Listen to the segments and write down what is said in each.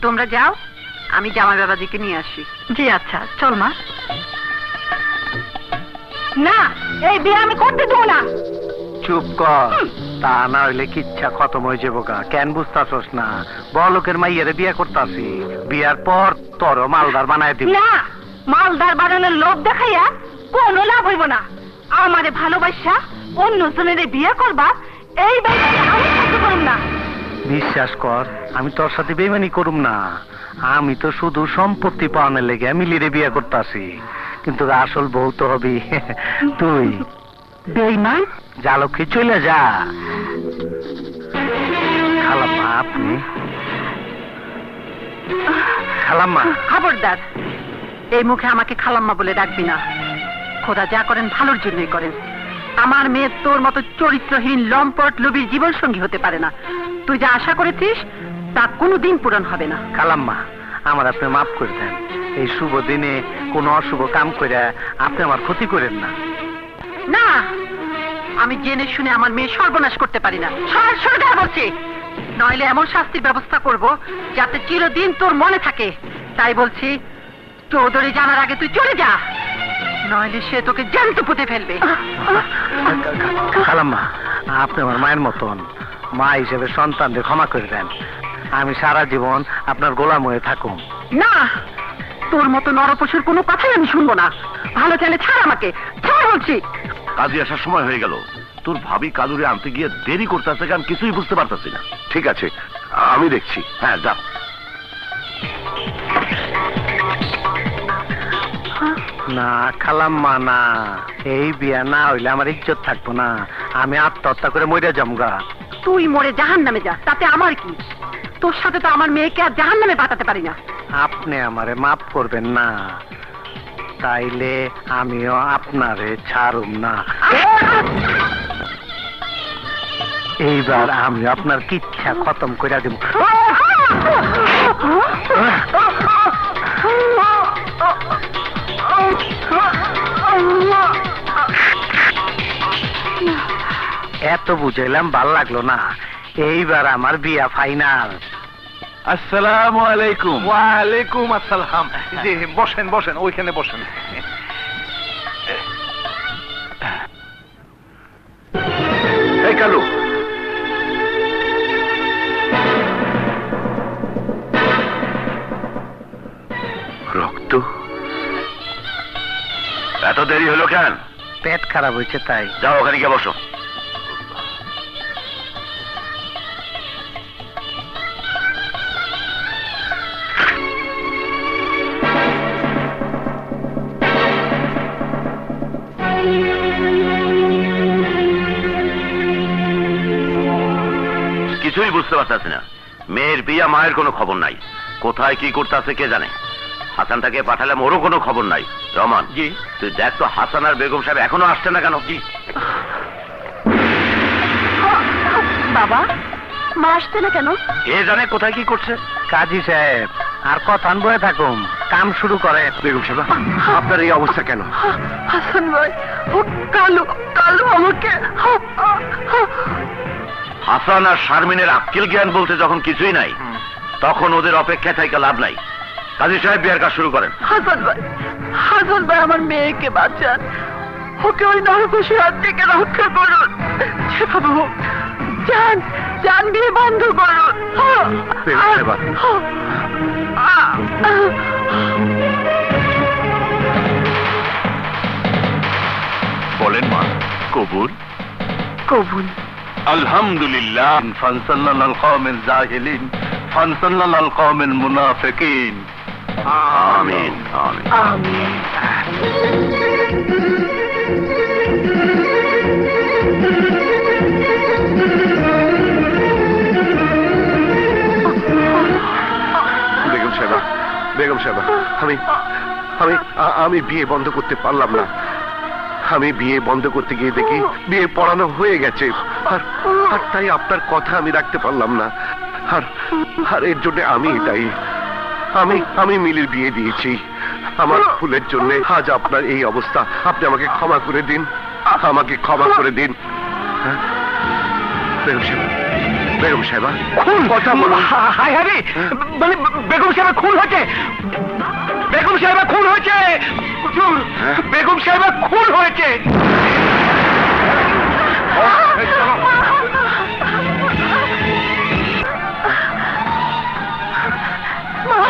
তোমরা যাও, আমি জামাই বাবাজিকে নিয়ে আসি। জি আচ্ছা, চল মা। না, এই বিয়ে আমি করতে দেবো না। চুপ কর, তা না হইলে কিচ্ছা খতম হয়ে যাবো গা। কেন বুঝতাছস না? বড়লোকের মাইয়ারে বিয়ে করতাছি, বিয়ার পর তোর মালদার বানায় দিব। না, মালদার বানানোর লোভ দেখাইয়া কোনো লাভ হইব না। আমারে ভালোবাসা অন্য জনের বিয়ে করবা, এই ব্যাপারে আমি থাকতে পারব না। বিশ্বাস কর, আমি তোর সাথে বেমানি করুম না। আমি তো শুধু সম্পত্তি পাওয়ানোর লেগে মিলিরে বিয়ে করতাছি, কিন্তু আসল বউ তো হবি তুই। বেঈমান, যা লক্ষ্মী, চলে যা। খালাম্মা, আপনি খালাম্মা। খবরদার, এই মুখে আমাকে খালাম্মা বলে ডাকবি না। খোদা যা করেন ভালোর জন্যই করেন। আমার মেয়ে তোর মতো চরিত্রহীন লম্পট লোভীর জীবন সঙ্গী হতে পারে না। তুই যা আশা করেছিস তা কোনোদিন পূরণ হবে না। খালাম্মা, আমার আপনি মাফ করে দেন। এই শুভ দিনে কোনো অশুভ কাম করে আপনি আমার ক্ষতি করেন না। না, আমি জেনে শুনে আমার মেয়ে সর্বনাশ করতে পারি না। সরাসরি বলছি, নইলে এমন শাস্তির ব্যবস্থা করব যাতে চিরদিন তোর মনে থাকে। তাই বলছি, চৌধুরী জানার আগে তুই চলে যা, নইলে সে তোকে জ্যান্ত পুঁতে ফেলবে। খালাম্মা, আপনি আমার মায়ের মতন, মা হিসেবে সন্তানদের ক্ষমা করে দেন। আমি সারা জীবন আপনার গোলাম হয়ে থাকুম। না, তোর মতো নরপশুর কোনো কথাই আমি শুনবো না। ভালো চাইলে ছাড় আমাকে, ছাড় বলছি। কাজে আসার সময় হয়ে গেল। তোর ভাবি কালুরে আনতে গিয়ে দেরি করতেছে, আমি কিছুই বুঝতে পারতেছি না। ঠিক আছে, আমি দেখছি। হ্যাঁ, যা। না খালাম্মা, না, এই বিয়া না হইলে আমার ইজ্জত থাকবো না। আমি আত্মহত্যা করে মরে যামগা। তুই মরে জাহান্নামে যা, তাতে আমার কি? তোর সাথে তো আমার মেয়েকে আর জাহান্নামে পাঠাতে পারি না। আপনি আমারে মাফ করবেন না, তাইলে আমিও আপনারে ছাড়ুম না। এইবার আমি আপনার কিচ্ছা খতম করে দিব। এত বুঝাইলাম, ভাল লাগলো না। এইবার আমার বিয়া ফাইনাল। আসসালামু আলাইকুম। ওয়ালাইকুম আসসালাম। জি, বসেন বসেন, ওইখানে বসেন। এই কালু, রক্ত? এত দেরি হলো কেন? পেট খারাপ হয়েছে তাই। যাও, ওখানে গিয়ে বসো। কিছুই বুঝতে পারতেছি না। মেয়ের বিয়া, মায়ের কোনো খবর নাই। কোথায় কি করতেছে কে জানে। হাসানটাকে পাঠালাম, ওরও কোনো খবর নাই। রহমান, জি, তুই দেখ তো হাসান আর বেগম সাহেব এখনো আসছে না কেন? জি। বাবা, মা আসছে না কেন? কে জানে কোথায় কি করছে। কাজী সাহেব, আর কথা বয়ে থাকুম, কাম শুরু করে। বেগম সাহেব, আপনার এই অবস্থা কেন? হাসান ভাই, ও কালু, কালু আমাকে। হাসান আর শারমিনের আক্কেল জ্ঞান বলতে যখন কিছুই নাই, তখন ওদের অপেক্ষায় থেকে লাভ নাই। কাজী সাহেব, বিয়ার কাজ শুরু করেন। হাসান ভাই, হাসান ভাই, আমার মেয়েকে বাঁচান। ওকে ওই নরপশুর হাত থেকে রক্ষা করুন। যেভাবে হোক, যান যান, বিয়ে বন্ধ করুন। বেগম সাহেব, বলেন মা, কবুল? কবুল। আলহামদুলিল্লাহ। ফানসাল্লাল কওমিল জাহিলিন ফানসাল্লাল কওমিল মুনাফিকিন। আমিন আমিন। আমিন। বেগম সাহেবা, বেগম সাহেবা, আমি আমি আমি বিয়ে বন্ধ করতে পারলাম না। আমি বিয়ে বন্ধ করতে গিয়ে দেখি বিয়ে পড়ানো হয়ে গেছে। আর আর তাই আপনার কথা আমি রাখতে পারলাম না। আর আর এর জন্য আমি দায়ী। আমি মিলির বিয়ে দিয়েছি। আমার ভুলের জন্য আজ আপনার এই অবস্থা। আপনি আমাকে ক্ষমা করে দিন, আমাকে ক্ষমা করে দিন। হ্যাঁ? বেগম সাহেবা, বেগম সাহেবা, কথা বলুন। হায় হায় রে, মানে বেগম হুজুর হ্যাঁ? বেগম সাহেবা খুন হয়েছে। এই চলো।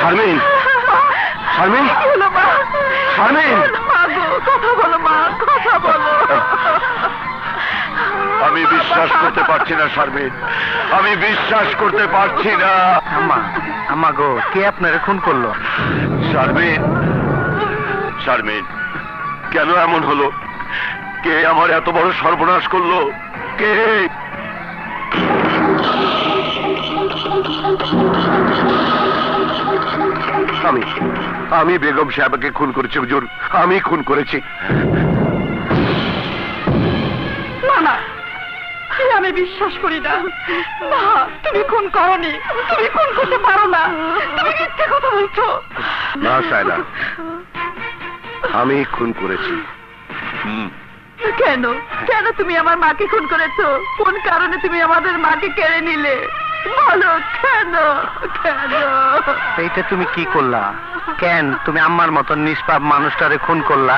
শারমিন শারমিন কি হলো মা? শারমিন মা গো, কথা বলো মা, কথা বলো। আমি বিশ্বাস করতে পারছি না শারমিন, আমি বিশ্বাস করতে পারছি না। আম্মা আম্মা গো, কে আপনারে খুন করলো? শারমিন শারমিন কেন এমন হলো? কে আমার এত বড় সর্বনাশ করলো? কে? আমি আমি বেগম সাহেবকে খুন করেছি হুজুর, আমি খুন করেছি। না না, আমি বিশ্বাস করি না। না, তুমি খুন করনি, তুমি খুন করতে পারো না, তুমি মিথ্যে কথা বলছো। না সায়লা, আমি খুন করেছি। কেন কেন তুমি আমার মাকে খুন করেছো? কোন কারণে তুমি আমাদের মাকে কেড়ে নিলে? বলো কেন কেন? এইটা তুমি কি করলা? কেন তুমি আম্মার মতন নিষ্পাপ মানুষটারে খুন করলা?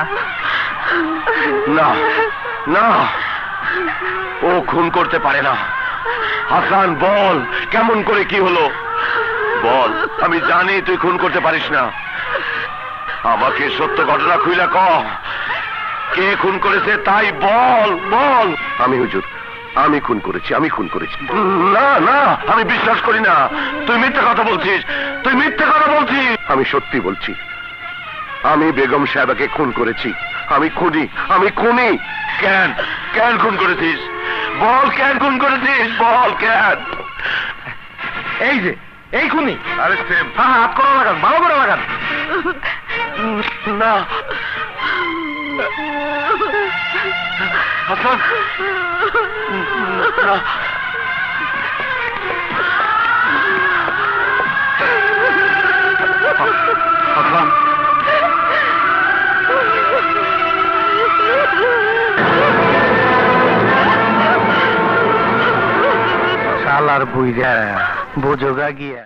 না না, ও খুন করতে পারে না। হাসান বল, কেমন করে কি হলো বল। আমি জানি তুই খুন করতে পারিস না। আমাকে সত্য ঘটনা খুইলা ক, কে খুন করেছে তাই বল বল। আমি হুজুর, আমি খুন করেছি, আমি খুন করেছি। না না, আমি বিশ্বাস করি না। তুই মিথ্যে কথা বলছিস, তুই মিথ্যে কথা বলছিস। আমি সত্যি বলছি, আমি বেগম সাহেবাকে খুন করেছি। আমি খুনি, আমি খুনি। কেন কেন খুন করেছিস বল, কেন খুন করেছিস বল, কেন? এই যে এই খুনি। আরে সেম হ্যাঁ, হাত করা লাগান, ভালো করে লাগান। না হাসান, না। হাসান, শালার বুইরা বোঝোগা গিয়া।